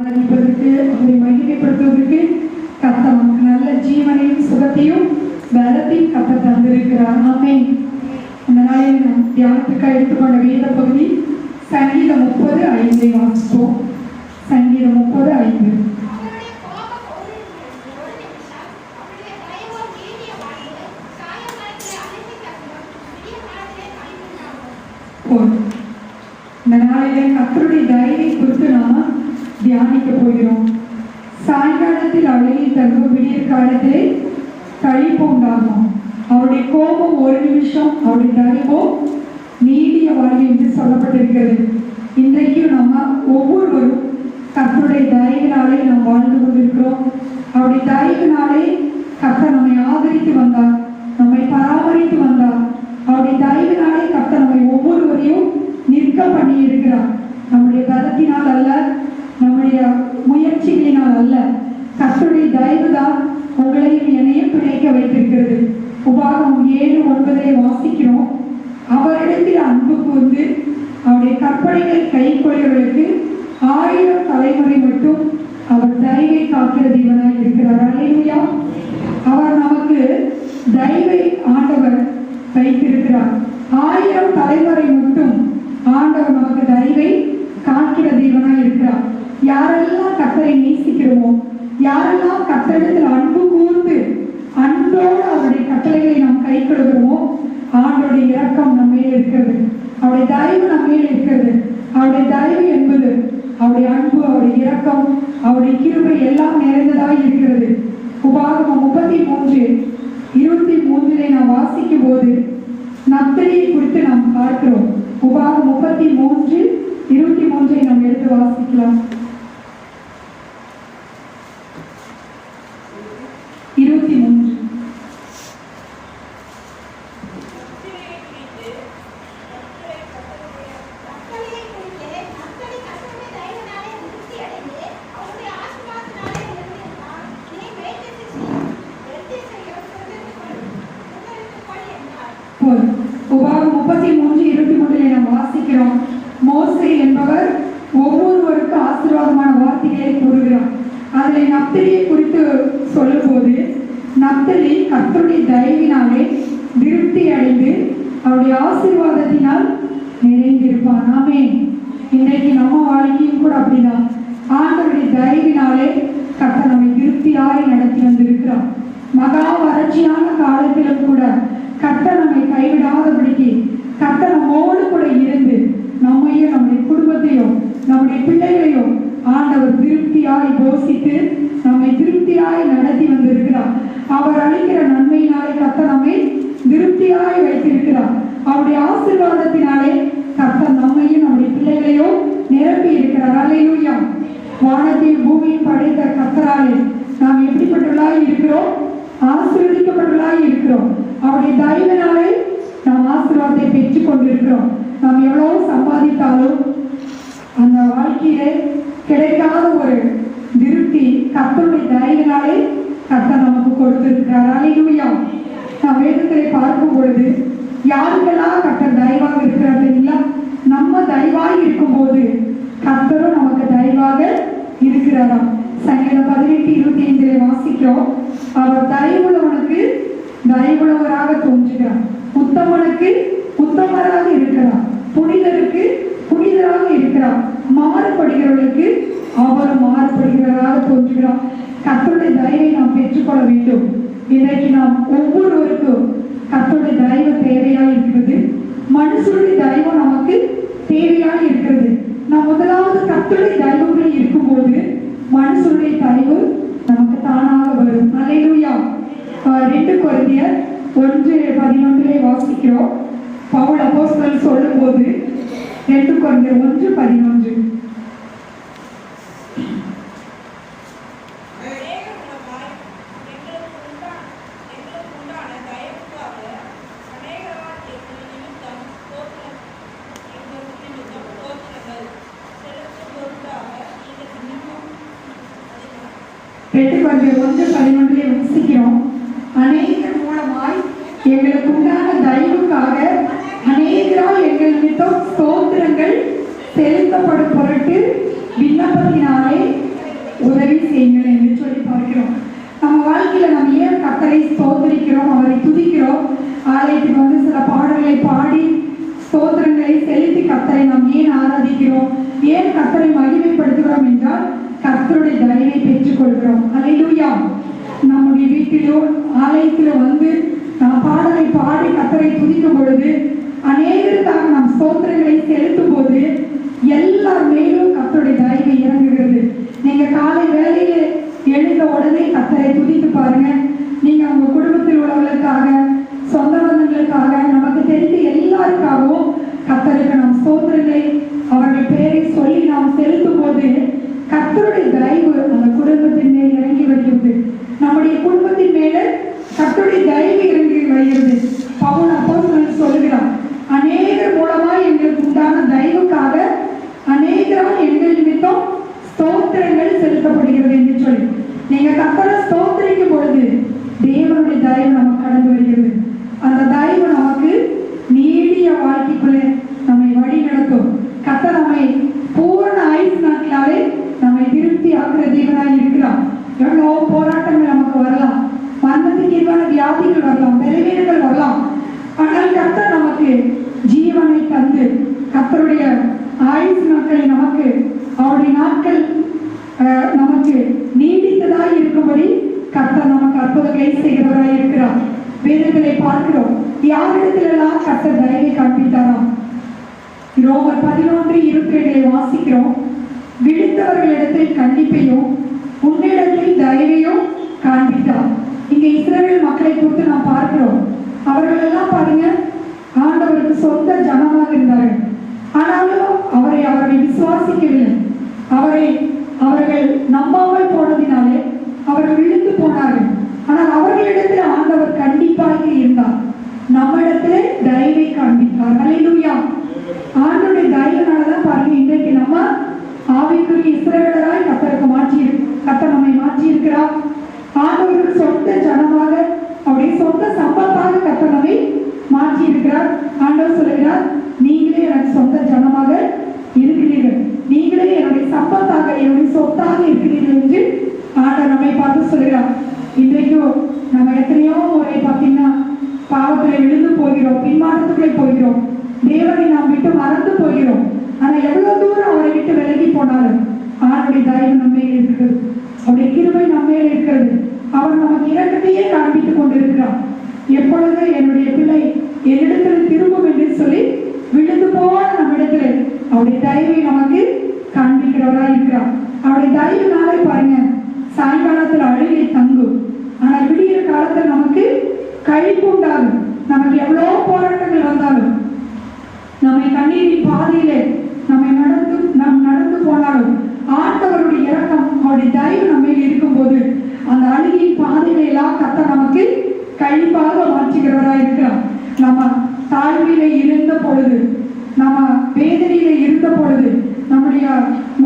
ஆராதிப்பதற்கு அவரை மகிமைப்படுத்துவதற்கு கர்த்தர் நமக்கு நல்ல ஜீவனையும் சுகத்தையும் பலத்தையும் கர்த்தர் தந்திருக்கிறார். ஆமென். அந்த நாளில் நாம் தியானத்துக்காக எடுத்துக்கொண்ட வேத பகுதி சங்கீதம் 30:5 வாசிப்போம். சங்கீதம் 30:5. இந்த நாளிலே கர்த்தருடைய தயவை குறித்து நாம தியானிக்க போகிறோம். சாயங்காலத்தில் அழகில் தருவ விடியற் காலத்திலே கழிப்பு உண்டாகும். அவருடைய கோபம் ஒரு நிமிஷம், அவருடைய தயவோ நீடிய வாழ்வு என்று சொல்லப்பட்டிருக்கிறது. இன்றைக்கும் நம்ம ஒவ்வொருவரும் கர்த்தருடைய தயவினாலே நாம் வாழ்ந்து கொண்டிருக்கிறோம். அவருடைய தயவினாலே கர்த்தர் நம்மை ஆதரித்து வந்தார், நம்மை பராமரித்து வந்தார். அவருடைய தயவினாலே கர்த்தர் நம்மை ஒவ்வொருவரையும் நிற்க பண்ணி இருக்கிறார். நம்முடைய பலத்தினால் அல்ல, நம்முடைய முயற்சிகளினால் அல்ல, கர்த்தருடைய தயவு தான் உங்களையும் என்னையும் பிணைக்க வைத்திருக்கிறது. உபாகமம் 7:9 வாசிக்கிறோம். அவரிடத்தில் அன்பு கூர்ந்து அவருடைய கற்பனைகளை கை கொள்கிறவர்களுக்கு 1000 தலைமுறை மட்டும் அவர் தயவை காக்கிற தேவனாய் இருக்கிறார். அல்லேலூயா. அவர் நமக்கு தயவை ஆண்டவர் வைத்திருக்கிறார். 1000 தலைமுறை மட்டும் ஆண்டவர் நமக்கு தயவை காக்கிற தேவனாய் இருக்கிறார். யாரெல்லாம் கர்த்தரை நேசிக்கிறோமோ, யாரெல்லாம் கர்த்தரிடத்தில் அன்பு கூர்ந்து அன்போடு அவருடைய கட்டளைகளை நாம் கை கொள்கிறோமோ, ஆண்டோடைய இரக்கம் நம்ம மேல் இருக்கிறது, அவருடைய தயவு நம்ம மேல் இருக்கிறது. அவருடைய தயவு என்பது அவருடைய அன்பு, அவருடைய இரக்கம், அவருடைய கிருபை எல்லாம் நிறைந்ததாய் இருக்கிறது. உபாகமம் 33:23 நாம் வாசிக்கும் போது நப்தலியை குறித்து நாம் பார்க்கிறோம். உபாகமம் 33:23 நாம் எடுத்து வாசிக்கலாம். 23. உபாகமம் 33:23 நாம் வாசிக்கிறோம். மோசே என்பவர் ஒவ்வொருவருக்கும் ஆசீர்வாதமான வார்த்தைகளை கூறுகிறார். அதில் நப்தலியை குறித்து சொல்லும் போது, நப்தலி கர்த்தருடைய தயவினாலே திருப்தி அடைந்து அவருடைய ஆசீர்வாதத்தினால் நிறைந்திருப்பான். ஆமென். இன்றைக்கு நம்ம வாழ்க்கையும் கூட அப்படிதான். ஆண்டவருடைய தயவினாலே கர்த்தர் நம்மை திருப்தியாய் நடத்தி வந்திருக்கிறார். மகா வறட்சியான காலத்திலும் கூட கர்த்தர் நம்மை கைவிடாதபடிக்கு கர்த்தர் நம்மோடு கூட இருந்து நம்மையும் நம்முடைய குடும்பத்தையும் நம்முடைய பிள்ளைகளையும் ஆண்டவர் திருப்தியாய் போஷித்து நம்மை திருப்தியாய் நடத்தி வந்திருக்கிறார். அவர் அளிக்கிற நன்மையினாலே கர்த்தர் நம்மை திருப்தியாய் வைத்திருக்கிறார். அவருடைய ஆசீர்வாதத்தினாலே கர்த்தர் நம்மையும் நம்முடைய பிள்ளைகளையும் நிரப்பி இருக்கிறார். அல்லேலூயா. வானத்தையும் பூமியும் படைத்த கர்த்தராலே நாம் எப்படிப்பட்டவர்களாய் இருக்கிறோம்? ஆசீர்வதிக்கப்பட்டவர்களாய் இருக்கிறோம். அவருடைய தயவினாலே நாம் ஆசீர்வாதத்தை பெற்றுக் கொண்டிருக்கிறோம். நாம் எவ்வளவு சம்பாதித்தாலும் அந்த வாழ்க்கையிலே கிடைக்காத ஒரு திருப்தி கர்த்தருடைய தயவினாலே கர்த்தர் நமக்கு கொடுத்திருக்கிறார். அல்லேலூயா. நாம் வேதத்திலே பார்க்கும் பொழுது யாருக்கெல்லாம் கர்த்தர் தயவாக இருக்கிறார் தெரியுங்களா? நம்ம தயவாக இருக்கும்போது கர்த்தரும் நமக்கு தயவாக இருக்கிறாராம். சங்கீதம் 18:25 வாசிக்கிறோம். அவர் தயவுள்ளவனுக்கு தயவுள்ளவராக தோன்றுகிறார், உத்தமனுக்கு உத்தமராக இருக்கிறார், புனிதருக்கு புனிதராக இருக்கிறார், மாறுபடுகிறவர்களுக்கு அவர் மாறுபடுகிறவராக தோன்றுகிறார். கர்த்தருடைய தயவை நாம் பெற்றுக்கொள்ள வேண்டும். இன்றைக்கு நாம் ஒவ்வொருவருக்கும் கர்த்தருடைய தயவு தேவையாக இருக்கிறது. மனுஷருடைய தயவு நமக்கு தேவையாக இருக்கிறது. நாம் முதலாவது கர்த்தருடைய தயவுகளில் இருக்கும்போது மனுஷருடைய தயவு நமக்கு தானாக வரும். அல்லேலூயா. 2 கொரிந்தியர் 1:11 வாசிக்கிறோம். பவுல் அப்போஸ்தலன் சொல்லும் போது 2 கொரிந்தியர் 1:11 வசிக்கிறோம். அநேகர் மூலமாய் எங்களுக்கு உண்டான தயவுக்காக அநேகரால் எங்கள் நிமித்தம் ஸ்தோத்திரங்கள் செலுத்தப்படும் பொருட்டு விண்ணப்பத்தினாலே ஏன் ஆராதிக்கிறோம், ஏன் கர்த்தரை மகிமைப்படுத்துகிறோம் என்றால் கர்த்தருடைய தயவை பெற்றுக் கொள்கிறோம். அல்லேலூயா. நம்முடைய வீட்டிலோ ஆலயத்திலோ வந்து நாம் பாடலை பாடி கர்த்தரை துதிக்கும் பொழுது, அநேகருக்காக நாம் ஸ்தோத்திரங்களை செலுத்தும் போது எல்லார் மேலும் கர்த்தருடைய தயவு இறங்குகிறது. நீங்க காலை வேளையில எழுந்த உடனே கர்த்தரை துதித்து பாருங்க. நீங்க உங்க குடும்பத்தில் உள்ளவர்களுக்காக, சொந்த பந்தங்களுக்காக, நமக்கு தெரிந்த எல்லாருக்காகவும் கர்த்தருக்கு நாம் ஸ்தோத்திரங்களை அவர்கள் பெயரை சொல்லி நாம் செலுத்தும் போது கர்த்தருடைய தயவு அந்த குடும்பத்தின் மேல் இறங்கி வருகிறது. நம்முடைய குடும்பத்தின் மேல கர்த்தருடைய தயவு இறங்கி வருகிறது. பவுல் அப்போஸ்தலன் சொல்லுகிறார், அநேகர் மூலமாய் எங்களுக்கு உண்டான தயவுக்காக அநேகரால் எங்கள் நிமித்தம் ஸ்தோத்திரங்கள் செலுத்தப்படுகிறது என்று சொல்லி, நீங்க கர்த்தரை ஸ்தோத்திரிக்கும் பொழுது தேவனுடைய தயவு நமக்கு கடந்து வருகிறது. அந்த தயவு நமக்கு நீடிய வாழ்க்கைக்குள்ளே நம்மை வழி நடத்தும். கர்த்தர் நம்மை பூர்ண ஆயுசு நாட்களாலே நம்மை திருப்தி ஆக்குற தேவனாய் இருக்கிறார். எவ்வளோ போராட்டங்கள் நமக்கு வரலாம், மரணத்துக்கு எதிரான வியாதிகள் வரலாம், பலவீனங்கள் வரலாம். ஆனால் கர்த்தர் நமக்கு ஜீவனை தந்து கர்த்தருடைய ஆயுசு நாட்களை நமக்கு, அவருடைய நாட்கள் நமக்கு நீடித்ததாய் இருக்கும்படி கர்த்தர் நமக்கு அற்புதங்களை செய்கிறவராய் இருக்கிறார். வேதங்களை பார்க்கிறோம், யாரிடத்திலெல்லாம் கர்த்தர் தயவை காண்பித்தாராம். ரோமர் 11:27 வாசிக்கிறோம், விழுந்தவர்களிடத்தில் கண்டிப்பையும் உன்னிடத்தில் தயவையும் காண்பித்தார். இங்க இஸ்ரவேல் மக்களை குறித்து நாம் பார்க்கிறோம். அவர்கள் எல்லாம் பாருங்க, ஆண்டவருக்கு சொந்த ஜனமாக இருந்தார்கள். ஆனாலும் அவரை விசுவாசிக்கவில்லை. அவர்கள் நம்பாமல் போனதினாலே அவர்கள் விழுந்து போனார்கள். ஆனால் அவர்களிடத்தில் ஆண்டவர் கண்டிப்பாக இருந்தார். நம்மிடத்திலே தயவை காண்பித்தார். அல்லேலூயா. ஆண்டவருடைய தயவினாலதான் பாருங்க, இன்றைக்கு நம்ம ஆவிக்குரிய இஸ்ரவேலராய் கர்த்தர் நம்மை மாற்றி இருக்கிறார். ஆண்டவருக்கு சொந்த ஜனமாக, அவருடைய சொந்த சம்பத்தாக கர்த்தர் நம்மை மாற்றி இருக்கிறார். ஆண்டவர் சொல்லுகிறார், நீங்களே எனக்கு சொந்த ஜனமாக இருக்கிறீர்கள், நீங்களே என்னுடைய சம்பத்தாக, என்னுடைய சொத்தாக இருக்கிறீர்கள் என்று ஆண்டவர் நம்மை பார்த்து சொல்லுகிறார். இன்றைக்கும் நம்ம எத்தனையோ முறை பார்த்தீங்கன்னா பாவத்தில் விழுந்து போகிறோம், பின்மாற்றத்துக்குள்ளே போகிறோம், தேவனை நாம் விட்டு மறந்து போகிறோம். ஆனா எவ்வளவு தூரம் அவரை விட்டு விலகி போனாலும் அவருடைய தயவு நம்மே இருக்கிறது, அவருடைய கிருபை நம்மே இருக்கிறது. அவர் நமக்கு இரக்கத்தையே காண்பித்துக் கொண்டிருக்கிறார். எப்பொழுது என்னுடைய பிள்ளை என்னிடத்தில் திரும்பும் என்று சொல்லி விழுந்து போன நம்மிடத்தில் அவருடைய தயவை நமக்கு காண்பிக்கிறவராக இருக்கிறார். அவருடைய தயவுனாலே பாருங்க, சாயங்காலத்தில் அழுகை தங்கும், ஆனால் விடிய காலத்தில் நமக்கு கழிப்பு உண்டாகும். நமக்கு எவ்வளோ போராட்டங்கள் வந்தாலும், நம்மை கண்ணீரின் பாதையிலே நாம் நடந்து போனாலும் ஆண்டவருடைய இரக்கம், அவருடைய தயவு நம்ம இருக்கும் போது அந்த அழுகின் பாதையில எல்லாம் கர்த்தர் நமக்கு கழிப்பாக மாற்றுகிறவராக இருக்கிறார். நம்ம தாழ்மையில இருந்த பொழுது, நம்ம வேதனையில இருந்த பொழுது, நம்முடைய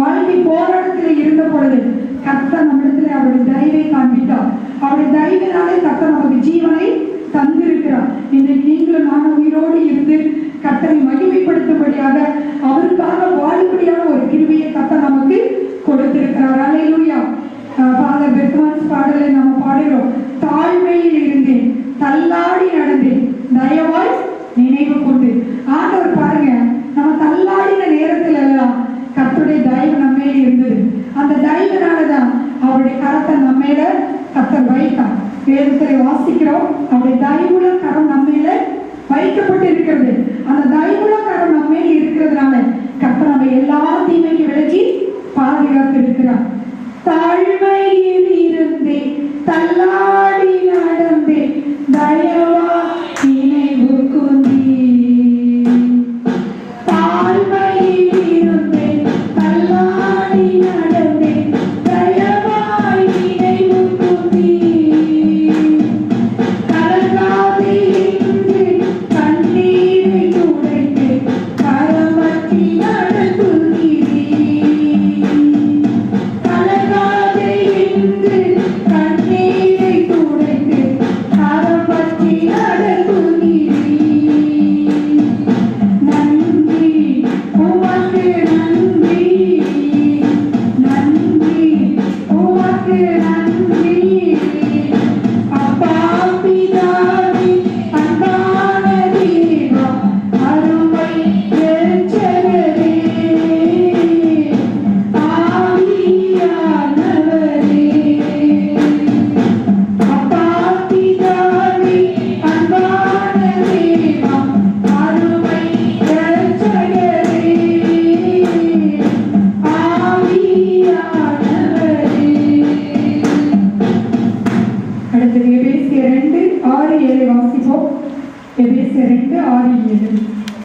வாழ்க்கை போராட்டத்தில் இருந்த பொழுது கர்த்தர் நம்மிடத்தில் அவருடைய தயவை காண்பித்தார். அவருடைய தயவினாலே கர்த்தர் நமக்கு ஜீவனை தந்திருக்கிறார். இன்றைக்கு நீங்களும் நானும் உயிரோடு இருந்து கர்த்தரை மகிமைப்படுத்தும்படியாக, அவருக்காக வாழும்படியான ஒரு கிருபையை கர்த்தர் நமக்கு கொடுத்திருக்கிறார். அல்லேலூயா. ஃபாதர் பெர்க்மன்ஸ் பாடலை நம்ம பாடுகிறோம், தாழ்மையில் இருந்தேன், தள்ளாடி நடந்தேன், தயவாய் நினைவு கொண்டு. ஆண்டவர் பாருங்க, நம்ம தள்ளாடின நேரத்தில் எல்லாம் கர்த்தருடைய தயவு நம்மேல இருந்தது. அந்த தயவினாலதான் அவருடைய கரத்தை நம்மேல கர்த்தர் வைத்தார். வேதத்தை வாசிக்கிறோம், அவருடைய தயவுள்ள கரம் நம்மேல வைக்கப்பட்டு இருக்கிறது. அந்த தயவுள்ள கரம் நம்மேல இருக்கிறதுனால கர்த்தர் நம்ம எல்லா தீமைக்கு விலக்கி பாதுகாத்து இருக்கிறார். தாழ்மையில் இருந்தே தள்ளாடி நடந்தே தயவாய்